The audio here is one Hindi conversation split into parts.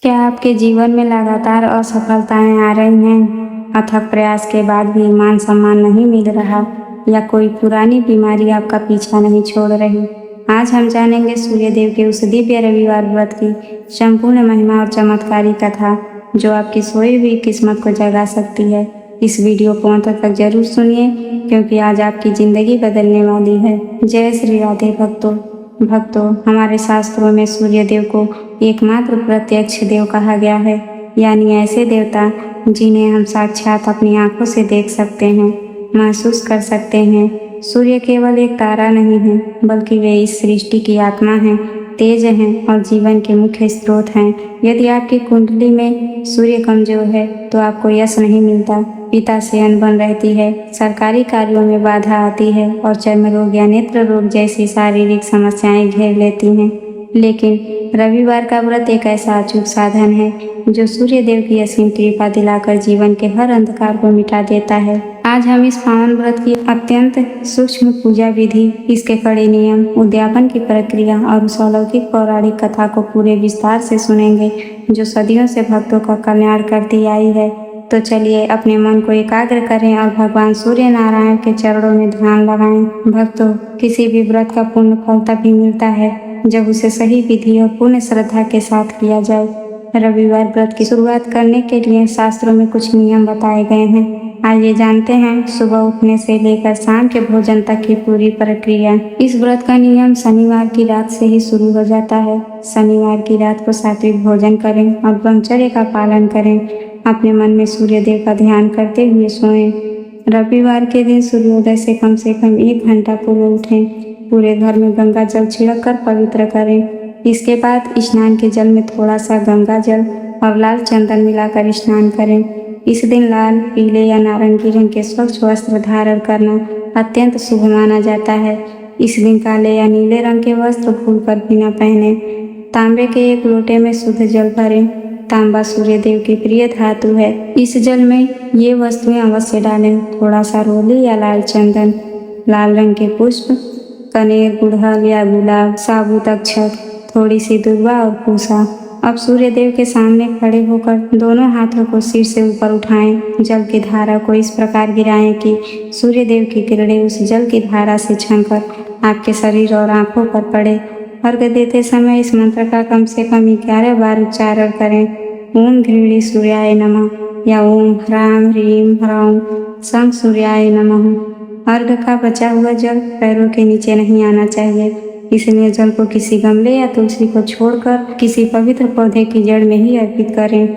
क्या आपके जीवन में लगातार असफलताएं आ रही हैं? अथक प्रयास के बाद भी मान सम्मान नहीं मिल रहा या कोई पुरानी बीमारी आपका पीछा नहीं छोड़ रही? आज हम जानेंगे सूर्यदेव के उस दिव्य रविवार व्रत की संपूर्ण महिमा और चमत्कारी कथा जो आपकी सोई हुई किस्मत को जगा सकती है। इस वीडियो को अंत तक जरूर सुनिए क्योंकि आज आपकी जिंदगी बदलने वाली है। जय श्री राधे भक्तों, हमारे शास्त्रों में सूर्य देव को एकमात्र प्रत्यक्ष देव कहा गया है, यानी ऐसे देवता जिन्हें हम साक्षात अपनी आंखों से देख सकते हैं, महसूस कर सकते हैं। सूर्य केवल एक तारा नहीं है, बल्कि वे इस सृष्टि की आत्मा हैं, तेज हैं और जीवन के मुख्य स्रोत हैं। यदि आपकी कुंडली में सूर्य कमजोर है तो आपको यश नहीं मिलता, पिता से अनबन रहती है, सरकारी कार्यों में बाधा आती है और चर्म रोग या नेत्र रोग जैसी शारीरिक समस्याएं घेर लेती हैं। लेकिन रविवार का व्रत एक ऐसा अचूक साधन है जो सूर्य देव की असीम कृपा दिलाकर जीवन के हर अंधकार को मिटा देता है। आज हम इस पावन व्रत की अत्यंत सूक्ष्म पूजा विधि, इसके कड़े नियम, उद्यापन की प्रक्रिया और उस अलौकिक पौराणिक कथा को पूरे विस्तार से सुनेंगे जो सदियों से भक्तों का कल्याण करती आई है। तो चलिए अपने मन को एकाग्र करें और भगवान सूर्य नारायण के चरणों में ध्यान लगाएं। भक्तों, किसी भी व्रत का पूर्ण फल तभी मिलता है जब उसे सही विधि और पूर्ण श्रद्धा के साथ किया जाए। रविवार व्रत की शुरुआत करने के लिए शास्त्रों में कुछ नियम बताए गए हैं। आइए जानते हैं सुबह उठने से लेकर शाम के भोजन तक की पूरी प्रक्रिया। इस व्रत का नियम शनिवार की रात से ही शुरू हो जाता है। शनिवार की रात को सात्विक भोजन करें और ब्रह्मचर्य का पालन करें। अपने मन में सूर्य देव का ध्यान करते हुए सोएं। रविवार के दिन सूर्योदय से कम 1 घंटा पूर्व उठें। पूरे घर में गंगा जल छिड़क कर पवित्र करें। इसके बाद स्नान के जल में थोड़ा सा गंगा जल और लाल चंदन मिलाकर स्नान करें। इस दिन लाल, पीले या नारंगी रंग के स्वच्छ वस्त्र धारण करना अत्यंत शुभ माना जाता है। इस दिन काले या नीले रंग के वस्त्र भूलकर भी न पहने। तांबे के एक लोटे में शुद्ध जल भरें। तांबा सूर्य देव की प्रिय धातु है। इस जल में ये वस्तुएं अवश्य डालें: थोड़ा सा रोली या लाल चंदन, लाल रंग के पुष्प, कनेर, गुड़हल या गुलाब, साबुत अक्षत, थोड़ी सी दुर्वा और पूसा। अब सूर्य देव के सामने खड़े होकर दोनों हाथों को सिर से ऊपर उठाएं। जल की धारा को इस प्रकार गिराएं कि सूर्य देव की किरणें उस जल की धारा से छनकर आपके शरीर और आंखों पर पड़े। अर्घ्य देते समय इस मंत्र का कम से कम 11 बार उच्चारण करें: ओम घृणी सूर्याय नमः या ओम ह्रां ह्रीं ह्रौं सं सूर्याय नमः। अर्घ्य का बचा हुआ जल पैरों के नीचे नहीं आना चाहिए, इसलिए जल को किसी गमले या तुलसी को छोड़कर किसी पवित्र पौधे की जड़ में ही अर्पित करें।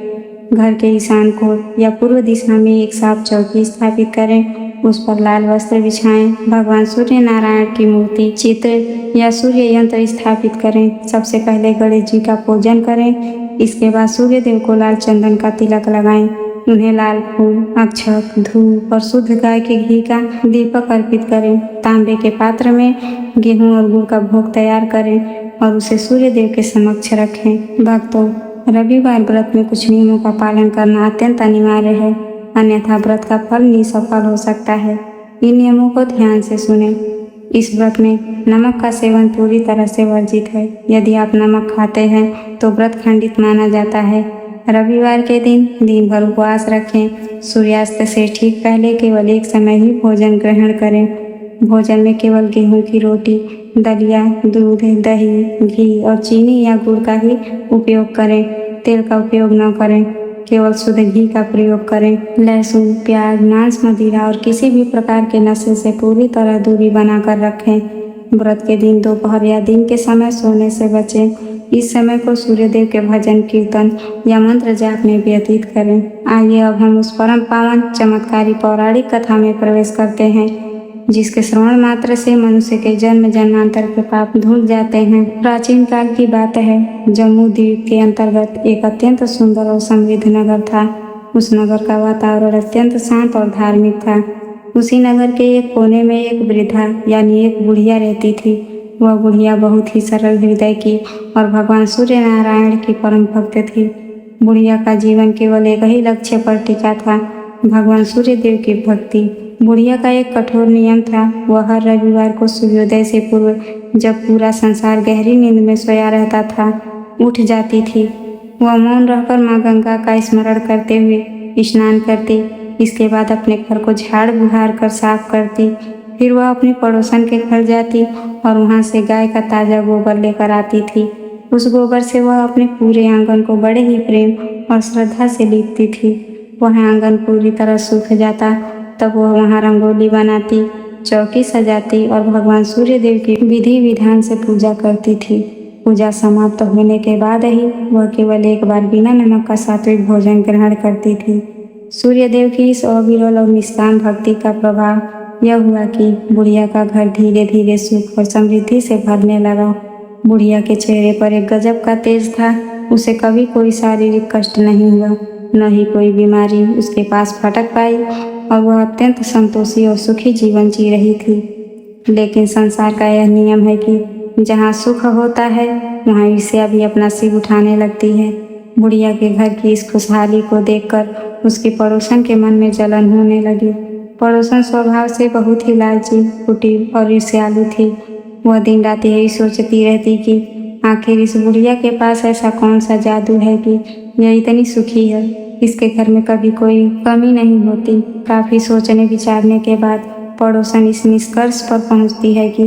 घर के ईशान कोण या पूर्व दिशा में एक साफ चौकी स्थापित करें। उस पर लाल वस्त्र बिछाएं। भगवान सूर्य नारायण की मूर्ति, चित्र या सूर्य यंत्र स्थापित करें। सबसे पहले गणेश जी का पूजन करें। इसके बाद सूर्य देव को लाल चंदन का तिलक लगाएं। उन्हें लाल फूल, अक्षत, धूप और शुद्ध गाय के घी का दीपक अर्पित करें। तांबे के पात्र में गेहूं और गुड़ का भोग तैयार करें और उसे सूर्य देव के समक्ष रखें। भक्तों, रविवार व्रत में कुछ नियमों का पालन करना अत्यंत अनिवार्य है, अन्यथा व्रत का फल निसफल हो सकता है। इन नियमों को ध्यान से सुनें। इस व्रत में नमक का सेवन पूरी तरह से वर्जित है। यदि आप नमक खाते हैं तो व्रत खंडित माना जाता है। रविवार के दिन भर उपवास रखें। सूर्यास्त से ठीक पहले केवल एक समय ही भोजन ग्रहण करें। भोजन में केवल गेहूं की रोटी, दलिया, दूध, दही, घी और चीनी या गुड़ का ही उपयोग करें। तेल का उपयोग न करें, केवल शुद्ध घी का प्रयोग करें। लहसुन, प्याज, मांस, मदिरा और किसी भी प्रकार के नशे से पूरी तरह दूरी बनाकर रखें। व्रत के दिन दोपहर या दिन के समय सोने से बचें। इस समय को सूर्य देव के भजन, कीर्तन या मंत्र जाप में व्यतीत करें। आइए अब हम उस परम पावन चमत्कारी पौराणिक कथा में प्रवेश करते हैं जिसके श्रवण मात्र से मनुष्य के जन्म जन्मांतर के पाप धुल जाते हैं। प्राचीन काल की बात है, जम्मू द्वीप के अंतर्गत एक अत्यंत सुंदर और समृद्ध नगर था। उस नगर का वातावरण अत्यंत शांत और धार्मिक था। उसी नगर के एक कोने में एक वृद्धा यानी एक बुढ़िया रहती थी। वह बुढ़िया बहुत ही सरल हृदय की और भगवान सूर्य नारायण की परम भक्त थी। बुढ़िया का जीवन केवल एक ही लक्ष्य पर टिका था: भगवान सूर्य देव की भक्ति। बुढ़िया का एक कठोर नियम था, वह हर रविवार को सूर्योदय से पूर्व, जब पूरा संसार गहरी नींद में सोया रहता था, उठ जाती थी वह मौन रहकर माँ गंगा का स्मरण करते हुए स्नान करती। इसके बाद अपने घर को झाड़ बुहार कर साफ करती। फिर वह अपनी पड़ोसन के घर जाती और वहाँ से गाय का ताज़ा गोबर लेकर आती थी। उस गोबर से वह अपने पूरे आंगन को बड़े ही प्रेम और श्रद्धा से लीपती थी। वह आंगन पूरी तरह सूख जाता तब वह वहाँ रंगोली बनाती, चौकी सजाती और भगवान सूर्य देव की विधि विधान से पूजा करती थी। पूजा समाप्त होने के बाद ही वह केवल एक बार बिना नमक का सात्विक भोजन ग्रहण करती थी। सूर्य देव की इस अविरल और निष्काम भक्ति का प्रभाव यह हुआ कि बुढ़िया का घर धीरे धीरे सुख और समृद्धि से भरने लगा। बुढ़िया के चेहरे पर एक गजब का तेज था। उसे कभी कोई शारीरिक कष्ट नहीं हुआ, न ही कोई बीमारी उसके पास फटक पाई और वह अत्यंत संतोषी और सुखी जीवन जी रही थी। लेकिन संसार का यह नियम है कि जहाँ सुख होता है वहाँ ईर्ष्या भी अपना सिर उठाने लगती है। बुढ़िया के घर की इस खुशहाली को देखकर उसके पड़ोसन के मन में जलन होने लगी। पड़ोसन स्वभाव से बहुत ही लालची, कुटिल और ईर्ष्यालु थी। वह दिन रात यही सोचती रहती कि आखिर इस बुढ़िया के पास ऐसा कौन सा जादू है कि यह इतनी सुखी है, इसके घर में कभी कोई कमी नहीं होती। काफ़ी सोचने विचारने के बाद पड़ोसन इस निष्कर्ष पर पहुंचती है कि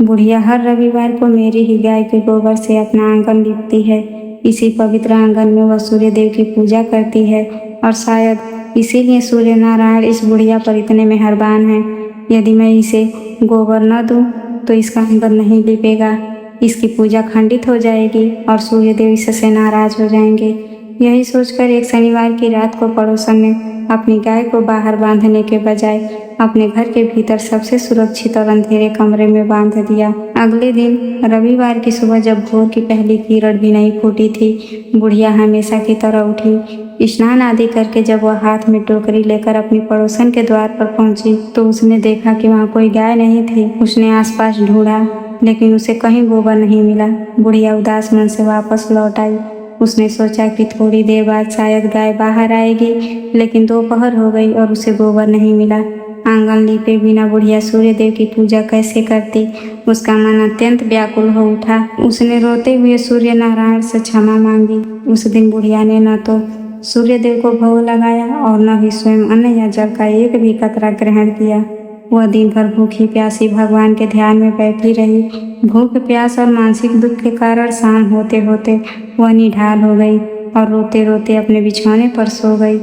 बुढ़िया हर रविवार को मेरी ही गाय के गोबर से अपना आंगन लीपती है। इसी पवित्र आंगन में वह सूर्य देव की पूजा करती है और शायद इसीलिए सूर्य नारायण इस बुढ़िया पर इतने मेहरबान हैं। यदि मैं इसे गोबर न दूं तो इसका आंगन नहीं लीपेगा, इसकी पूजा खंडित हो जाएगी और सूर्य देव इससे नाराज हो जाएंगे। यही सोचकर एक शनिवार की रात को पड़ोसन ने अपनी गाय को बाहर बांधने के बजाय अपने घर के भीतर सबसे सुरक्षित और अंधेरे कमरे में बांध दिया। अगले दिन रविवार की सुबह जब भोर की पहली किरण भी नहीं फूटी थी, बुढ़िया हमेशा की तरह उठी। स्नान आदि करके जब वह हाथ में टोकरी लेकर अपनी पड़ोसन के द्वार पर पहुंची तो उसने देखा कि वहाँ कोई गाय नहीं थी। उसने आसपास ढूंढा लेकिन उसे कहीं गोबर नहीं मिला। बुढ़िया उदास मन से वापस लौट आई। उसने सोचा कि थोड़ी देर बाद शायद गाय बाहर आएगी, लेकिन दोपहर हो गई और उसे गोबर नहीं मिला। आंगन लीपे बिना बुढ़िया सूर्य देव की पूजा कैसे करती? उसका मन अत्यंत व्याकुल हो उठा। उसने रोते हुए सूर्य नारायण से क्षमा मांगी। उस दिन बुढ़िया ने न तो सूर्य देव को भोग लगाया और न ही स्वयं अन्न या जल का एक भी कतरा ग्रहण किया। वह दिन भर भूखी प्यासी भगवान के ध्यान में बैठी रही। भूख प्यास और मानसिक दुख के कारण शाम होते होते वह निढाल हो गई और रोते रोते अपने बिछौने पर सो गई।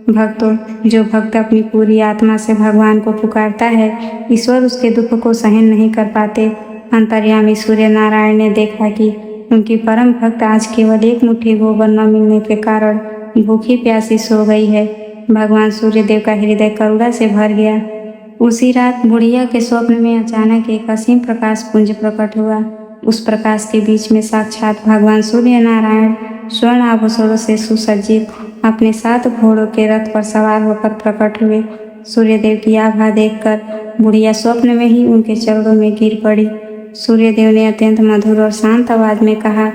भक्तों, जो भक्त अपनी पूरी आत्मा से भगवान को पुकारता है, ईश्वर उसके दुख को सहन नहीं कर पाते। अंतर्यामी सूर्य नारायण ने देखा कि उनकी परम भक्त आज केवल एक मुट्ठी गोबर न मिलने के कारण भूखी प्यासी सो गई है। भगवान सूर्य देव का हृदय करुणा से भर गया। उसी रात बुढ़िया के स्वप्न में अचानक एक असीम प्रकाश पुंज प्रकट हुआ। उस प्रकाश के बीच में साक्षात भगवान सूर्य नारायण स्वर्ण आभूषणों से सुसज्जित अपने 7 घोड़ों के रथ पर सवार होकर प्रकट हुए। सूर्यदेव की आभा देखकर बुढ़िया स्वप्न में ही उनके चरणों में गिर पड़ी। सूर्यदेव ने अत्यंत मधुर और शांत आवाज में कहा,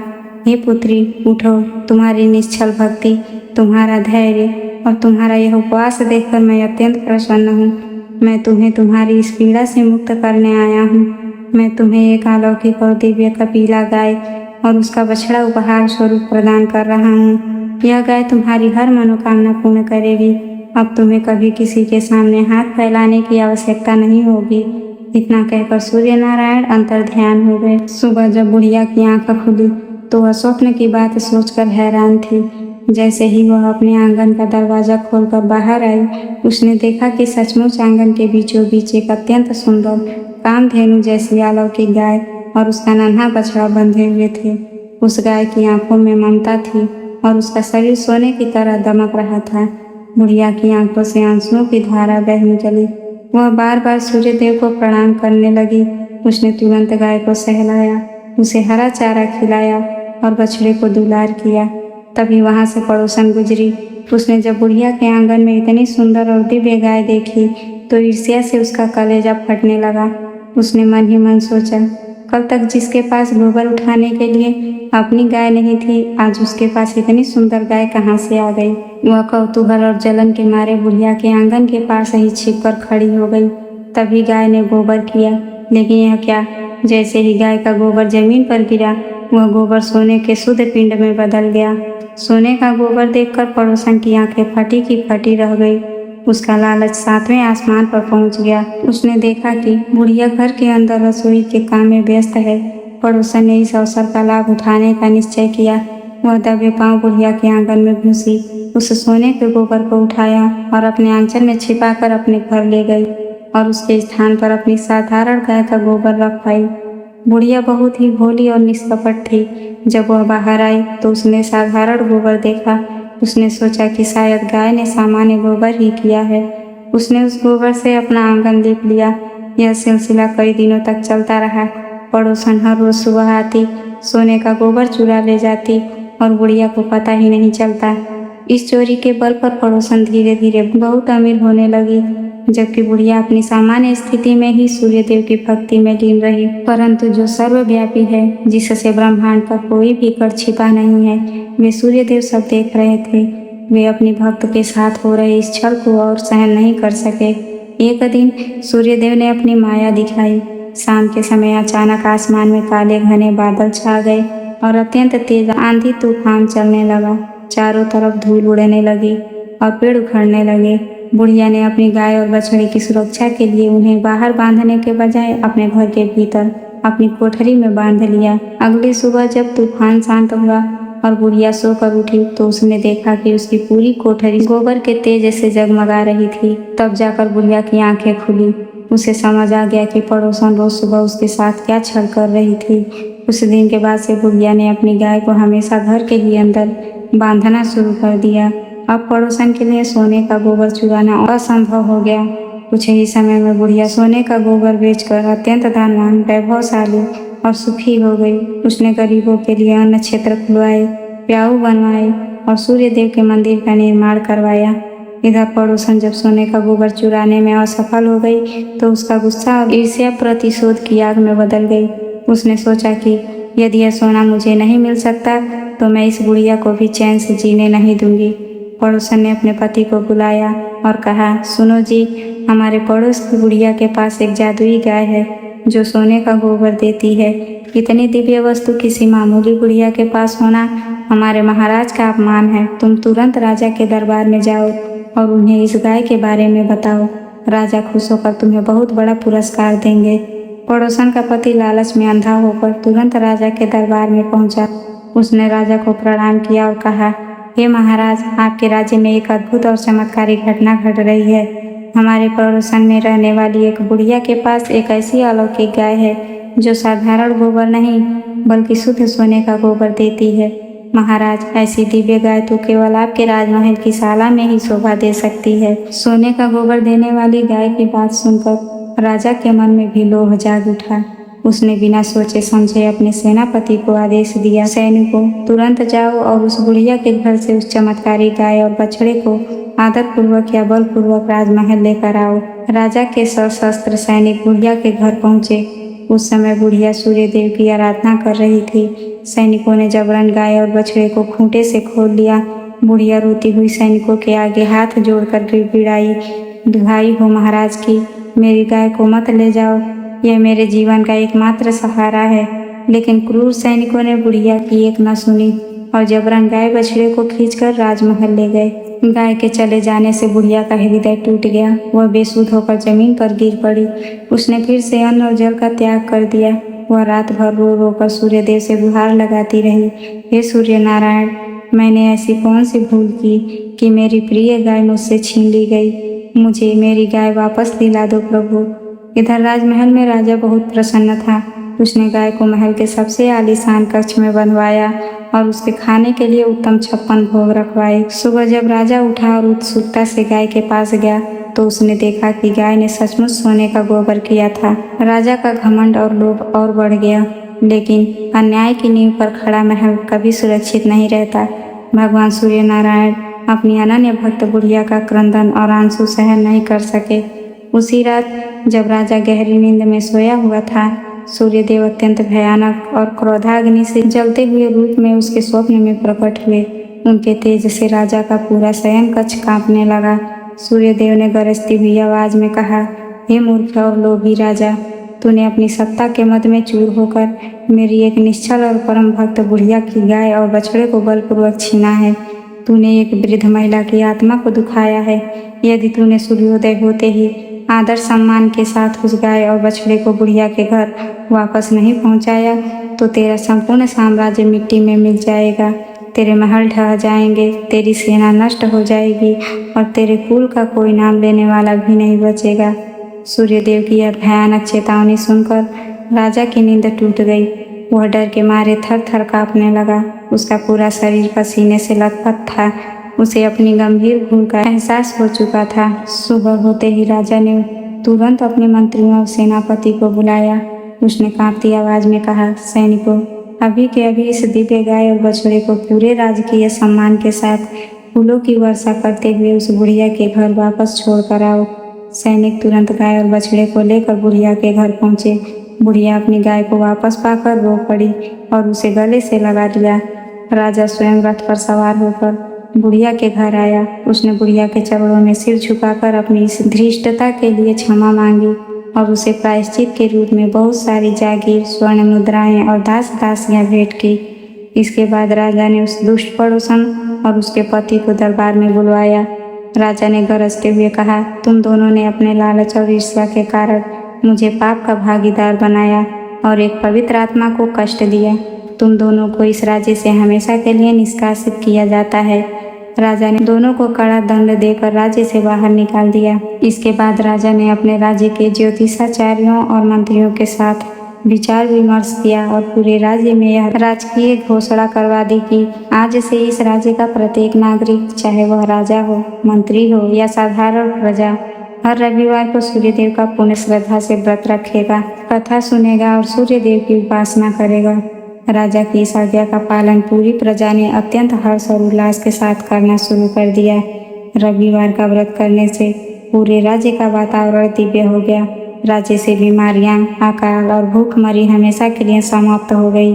हे पुत्री, उठो। तुम्हारी निश्चल भक्ति, तुम्हारा धैर्य और तुम्हारा यह उपवास देखकर मैं अत्यंत प्रसन्न हूँ। मैं तुम्हें तुम्हारी इस पीड़ा से मुक्त करने आया हूँ। मैं तुम्हें एक अलौकिक और दिव्य कपिला गाय और उसका बछड़ा उपहार स्वरूप प्रदान कर रहा हूँ। यह गाय तुम्हारी हर मनोकामना पूर्ण करेगी। अब तुम्हें कभी किसी के सामने हाथ फैलाने की आवश्यकता नहीं होगी। इतना कहकर सूर्य नारायण अंतर ध्यान हो गए। सुबह जब बुढ़िया की आंख खुली तो वह स्वप्न की बात सोचकर हैरान थी। जैसे ही वह अपने आंगन का दरवाजा खोलकर बाहर आई, उसने देखा कि सचमुच आंगन के बीचों बीच एक अत्यंत सुंदर कामधेनु जैसी अलौकिक गाय और उसका नन्हा बछड़ा बंधे हुए थे। उस गाय की आंखों में ममता थी और उसका शरीर सोने की तरह दमक रहा था। बुढ़िया की आंखों से आंसुओं की धारा बहने चली। वह बार बार सूर्य देव को प्रणाम करने लगी। उसने तुरंत गाय को सहलाया, उसे हरा चारा खिलाया और बछड़े को दुलार किया। तभी वहां से पड़ोसन गुजरी। उसने जब बुढ़िया के आंगन में इतनी सुंदर और दिव्य गाय देखी तो ईर्ष्या से उसका कलेजा फटने लगा। उसने मन ही मन सोचा, कल तक जिसके पास गोबर उठाने के लिए अपनी गाय नहीं थी, आज उसके पास इतनी सुंदर गाय कहाँ से आ गई। वह कौतूहल और जलन के मारे बुढ़िया के आंगन के पास ही छिपकर खड़ी हो गई। तभी गाय ने गोबर किया, लेकिन यह क्या, जैसे ही गाय का गोबर जमीन पर गिरा वह गोबर सोने के शुद्ध पिंड में बदल गया। सोने का गोबर देखकर पड़ोसन की आंखें फटी की फटी रह गई। उसका लालच 7वें आसमान पर पहुंच गया। उसने देखा कि बुढ़िया घर के अंदर रसोई के काम में व्यस्त है। पड़ोसन ने इस अवसर का लाभ उठाने का निश्चय किया। वह दबे पांव बुढ़िया के आंगन में घुसी, उस सोने के गोबर को उठाया और अपने आंचल में छिपाकर अपने घर ले गई और उसके स्थान पर अपनी साधारण गाय का गोबर रख पाई। बुढ़िया बहुत ही भोली और निष्कपट थी। जब वह बाहर आई तो उसने साधारण गोबर देखा। उसने सोचा कि शायद गाय ने सामान्य गोबर ही किया है। उसने उस गोबर से अपना आंगन लीप लिया। यह सिलसिला कई दिनों तक चलता रहा। पड़ोसन हर रोज सुबह आती, सोने का गोबर चुरा ले जाती और बुढ़िया को पता ही नहीं चलता। इस चोरी के बल पर पड़ोसन धीरे धीरे बहुत अमीर होने लगी, जबकि बुढ़िया अपनी सामान्य स्थिति में ही सूर्यदेव की भक्ति में लीन रही। परंतु जो सर्वव्यापी है, जिससे ब्रह्मांड का कोई भी कण छिपा नहीं है, वे सूर्यदेव सब देख रहे थे। वे अपनी भक्त के साथ हो रहे इस छल को और सहन नहीं कर सके। एक दिन सूर्यदेव ने अपनी माया दिखाई। शाम के समय अचानक आसमान में काले घने बादल छा गए और अत्यंत तेज आंधी तूफान चलने लगा। चारों तरफ धूल उड़ने लगी और पेड़ उखड़ने लगे। बुढ़िया ने अपनी गाय और बछड़े की सुरक्षा के लिए उन्हें बाहर बांधने के बजाय अपने घर के भीतर अपनी कोठरी में बांध लिया। अगली सुबह जब तूफान शांत हुआ और बुढ़िया सोकर उठी तो उसने देखा कि उसकी पूरी कोठरी गोबर के तेज से जगमगा रही थी। तब जाकर बुढ़िया की आंखें खुली। उसे समझ आ गया कि पड़ोसन रोज सुबह उसके साथ क्या छल कर रही थी। उस दिन के बाद से बुढ़िया ने अपनी गाय को हमेशा घर के ही अंदर बांधना शुरू कर दिया। अब पड़ोसन के लिए सोने का गोबर चुराना असंभव हो गया। कुछ ही समय में बुढ़िया सोने का गोबर बेचकर अत्यंत धनवान, वैभवशाली और सुखी हो गई। उसने गरीबों के लिए अन्न क्षेत्र खुलवाए, प्याऊ बनवाए और सूर्यदेव के मंदिर का निर्माण करवाया। इधर पड़ोसन जब सोने का गोबर चुराने में असफल हो गई तो उसका गुस्सा और ईर्ष्या प्रतिशोध की आग में बदल गई। उसने सोचा कि यदि यह सोना मुझे नहीं मिल सकता तो मैं इस बुढ़िया को भी चैन से जीने नहीं दूंगी। पड़ोसन ने अपने पति को बुलाया और कहा, सुनो जी, हमारे पड़ोस की बुढ़िया के पास एक जादुई गाय है जो सोने का गोबर देती है। इतनी दिव्य वस्तु किसी मामूली बुढ़िया के पास होना हमारे महाराज का अपमान है। तुम तुरंत राजा के दरबार में जाओ और उन्हें इस गाय के बारे में बताओ। राजा खुश होकर तुम्हें बहुत बड़ा पुरस्कार देंगे। पड़ोसन का पति लालच में अंधा होकर तुरंत राजा के दरबार में पहुंचा। उसने राजा को प्रणाम किया और कहा, हे महाराज, आपके राज्य में एक अद्भुत और चमत्कारी घटना घट रही है। हमारे पड़ोसन में रहने वाली एक बुढ़िया के पास एक ऐसी अलौकिक गाय है जो साधारण गोबर नहीं बल्कि शुद्ध सोने का गोबर देती है। महाराज, ऐसी दिव्य गाय तो केवल आपके राजमहल की शाला में ही शोभा दे सकती है। सोने का गोबर देने वाली गाय की बात सुनकर राजा के मन में भी लोभ जाग उठा। उसने बिना सोचे समझे अपने सेनापति को आदेश दिया, सैनिकों, तुरंत जाओ और उस बुढ़िया के घर से उस चमत्कारी गाय और बछड़े को आदर पूर्वक या बलपूर्वक राजमहल लेकर आओ। राजा के सशस्त्र सैनिक बुढ़िया के घर पहुंचे। उस समय बुढ़िया सूर्यदेव की आराधना कर रही थी। सैनिकों ने जबरन गाय और बछड़े को खूंटे से खोल लिया। बुढ़िया रोती हुई सैनिकों के आगे हाथ जोड़कर गिड़गिड़ाई, दुहाई हो महाराज की, मेरी गाय को मत ले जाओ, यह मेरे जीवन का एकमात्र सहारा है। लेकिन क्रूर सैनिकों ने बुढ़िया की एक न सुनी और जबरन गाय बछड़े को खींचकर राजमहल ले गए। गाय के चले जाने से बुढ़िया का हृदय टूट गया। वह बेसुध होकर जमीन पर गिर पड़ी। उसने फिर से अन्न और जल का त्याग कर दिया। वह रात भर रो रो कर सूर्यदेव से गुहार लगाती रही, हे सूर्य नारायण, मैंने ऐसी कौन सी भूल की कि मेरी प्रिय गाय मुझसे छीन ली गई। मुझे मेरी गाय वापस दिला दो प्रभु। इधर राजमहल में राजा बहुत प्रसन्न था। उसने गाय को महल के सबसे आलीशान कक्ष में बंधवाया और उसके खाने के लिए उत्तम 56 भोग रखवाए। सुबह जब राजा उठा और उत्सुकता से गाय के पास गया तो उसने देखा कि गाय ने सचमुच सोने का गोबर किया था। राजा का घमंड और लोभ और बढ़ गया। लेकिन अन्याय की नींव पर खड़ा महल कभी सुरक्षित नहीं रहता। भगवान सूर्य नारायण अपनी अनन्य भक्त बुढ़िया का क्रंदन और आंसू सहन नहीं कर सके। उसी रात जब राजा गहरी नींद में सोया हुआ था, सूर्यदेव अत्यंत भयानक और क्रोधाग्नि से जलते हुए रूप में उसके स्वप्न में प्रकट हुए। उनके तेज से राजा का पूरा शयन कक्ष कांपने लगा। सूर्यदेव ने गरजती हुई आवाज में कहा, हे मूर्ख और लोभी राजा, तूने अपनी सत्ता के मद में चूर होकर मेरी एक निश्चल और परम भक्त बुढ़िया की गाय और बछड़े को बलपूर्वक छीना है। तूने एक वृद्ध महिला की आत्मा को दुखाया है। यदि तूने सूर्योदय होते ही आदर सम्मान के साथ उस गाय और बछड़े को बुढ़िया के घर वापस नहीं पहुंचाया तो तेरा संपूर्ण साम्राज्य मिट्टी में मिल जाएगा। तेरे महल ढह जाएंगे, तेरी सेना नष्ट हो जाएगी और तेरे कुल का कोई नाम लेने वाला भी नहीं बचेगा। सूर्यदेव की यह भयानक चेतावनी सुनकर राजा की नींद टूट गई। वह डर के मारे थर थर कांपने लगा। उसका पूरा शरीर पसीने से लथपथ था। उसे अपनी गंभीर भूल का एहसास हो चुका था। सुबह होते ही राजा ने तुरंत अपने मंत्रियों और सेनापति को बुलाया। उसने कांपती आवाज में कहा, सैनिकों, अभी के अभी इस दिव्य गाय और बछड़े को पूरे राजकीय सम्मान के साथ फूलों की वर्षा करते हुए उस बुढ़िया के घर वापस छोड़ कर आओ। सैनिक तुरंत गाय और बछड़े को लेकर बुढ़िया के घर पहुंचे। बुढ़िया अपनी गाय को वापस पाकर रो पड़ी और उसे गले से लगा लिया। राजा स्वयं रथ पर सवार होकर बुढ़िया के घर आया। उसने बुढ़िया के चरणों में सिर झुकाकर अपनी इस धृष्टता के लिए क्षमा मांगी और उसे प्रायश्चित के रूप में बहुत सारी जागीर, स्वर्ण मुद्राएं और दास दासियां भेंट की। इसके बाद राजा ने उस दुष्ट पड़ोसन और उसके पति को दरबार में बुलवाया। राजा ने गरजते हुए कहा, तुम दोनों ने अपने लालच और ईर्ष्या के कारण मुझे पाप का भागीदार बनाया और एक पवित्र आत्मा को कष्ट दिया। तुम दोनों को इस राज्य से हमेशा के लिए निष्कासित किया जाता है। राजा ने दोनों को कड़ा दंड देकर राज्य से बाहर निकाल दिया। इसके बाद राजा ने अपने राज्य के ज्योतिषाचार्यों और मंत्रियों के साथ विचार विमर्श किया और पूरे राज्य में यह राजकीय घोषणा करवा दी कि आज से इस राज्य का प्रत्येक नागरिक, चाहे वह राजा हो, मंत्री हो या साधारण प्रजा, हर रविवार को सूर्यदेव का पूर्ण श्रद्धा से व्रत रखेगा, कथा सुनेगा और सूर्यदेव की उपासना करेगा। राजा की इस आज्ञा का पालन पूरी प्रजा ने अत्यंत हर्ष और उल्लास के साथ करना शुरू कर दिया। रविवार का व्रत करने से पूरे राज्य का वातावरण दिव्य हो गया। राज्य से बीमारियां, अकाल और भूखमरी हमेशा के लिए समाप्त हो गई।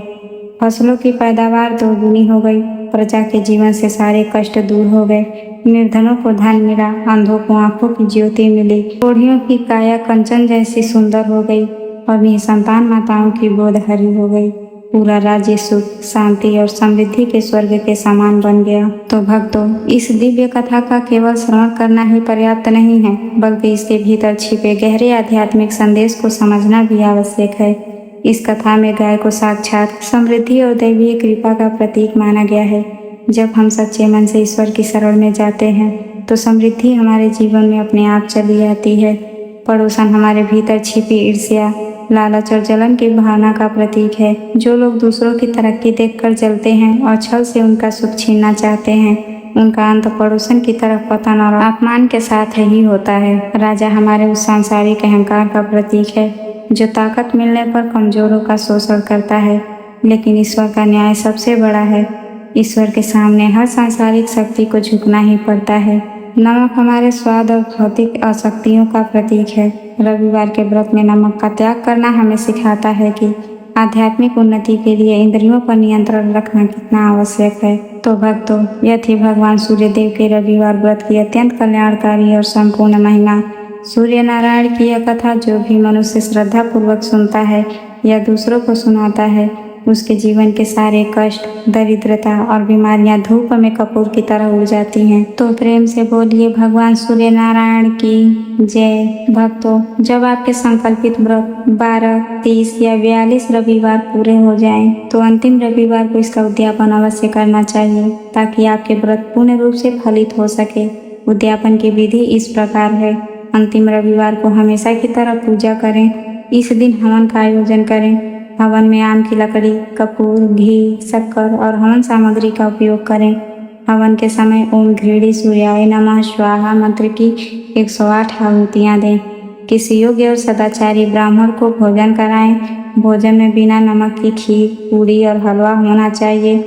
फसलों की पैदावार दोगुनी हो गई। प्रजा के जीवन से सारे कष्ट दूर हो गए। निर्धनों को धन मिला, अंधों को आंखों की ज्योति मिली, कोढ़ियों की काया कंचन जैसी सुंदर हो गई और निसंतान माताओं की गोद हरी हो गई। पूरा राज्य सुख, शांति और समृद्धि के स्वर्ग के समान बन गया। तो भक्तों, इस दिव्य कथा का केवल श्रवण करना ही पर्याप्त नहीं है, बल्कि इसके भीतर छिपे गहरे आध्यात्मिक संदेश को समझना भी आवश्यक है। इस कथा में गाय को साक्षात समृद्धि और दैवीय कृपा का प्रतीक माना गया है। जब हम सच्चे मन से ईश्वर की शरण में जाते हैं तो समृद्धि हमारे जीवन में अपने आप चली आती है। पड़ोसन हमारे भीतर छिपी ईर्ष्या, लालच और जलन की भावना का प्रतीक है। जो लोग दूसरों की तरक्की देखकर जलते हैं और छल से उनका सुख छीनना चाहते हैं, उनका अंत पड़ोसन की तरफ पतन और अपमान के साथ ही होता है। राजा हमारे उस सांसारिक अहंकार का प्रतीक है जो ताकत मिलने पर कमजोरों का शोषण करता है। लेकिन ईश्वर का न्याय सबसे बड़ा है। ईश्वर के सामने हर सांसारिक शक्ति को झुकना ही पड़ता है। नमक हमारे स्वाद और भौतिक आसक्तियों का प्रतीक है। रविवार के व्रत में नमक का त्याग करना हमें सिखाता है कि आध्यात्मिक उन्नति के लिए इंद्रियों पर नियंत्रण रखना कितना आवश्यक है। तो भक्तों, यह थी भगवान सूर्यदेव के रविवार व्रत की अत्यंत कल्याणकारी और संपूर्ण महिमा। सूर्य नारायण की यह कथा जो भी मनुष्य श्रद्धा पूर्वक सुनता है या दूसरों को सुनाता है, उसके जीवन के सारे कष्ट, दरिद्रता और बीमारियां धूप में कपूर की तरह उड़ जाती हैं। तो प्रेम से बोलिए भगवान सूर्य नारायण की जय। भक्तों, जब आपके संकल्पित व्रत 12, 30 या 42 रविवार पूरे हो जाएं, तो अंतिम रविवार को इसका उद्यापन अवश्य करना चाहिए ताकि आपके व्रत पूर्ण रूप से फलित हो सके। उद्यापन की विधि इस प्रकार है। अंतिम रविवार को हमेशा की तरह पूजा करें। इस दिन हवन का आयोजन करें। हवन में आम की लकड़ी, कपूर, घी, शक्कर और हवन सामग्री का उपयोग करें। हवन के समय ओम घृणी सूर्याय नमः स्वाहा मंत्र की 108 आहुतियाँ दें। किसी योग्य और सदाचारी ब्राह्मण को भोजन कराएं। भोजन में बिना नमक की खीर, पूड़ी और हलवा होना चाहिए।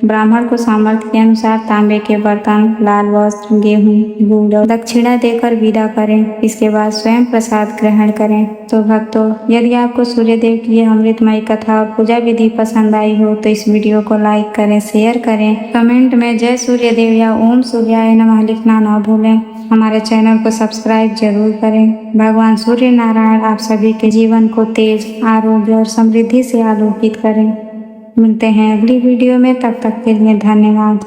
ब्राह्मण को सामर्थ्य के अनुसार तांबे के बर्तन, लाल वस्त्र, गेहूं, गुड़ और दक्षिणा देकर विदा करें। इसके बाद स्वयं प्रसाद ग्रहण करें। तो भक्तों, यदि आपको सूर्यदेव की ये अमृतमयी कथा और पूजा विधि पसंद आई हो तो इस वीडियो को लाइक करें, शेयर करें, कमेंट में जय सूर्यदेव या ओम सूर्याय नमः लिखना ना भूलें। हमारे चैनल को सब्सक्राइब जरूर करें। भगवान सूर्य नारायण आप सभी के जीवन को तेज, आरोग्य और समृद्धि से आलोकित करें। मिलते हैं अगली वीडियो में, तब तक के लिए धन्यवाद।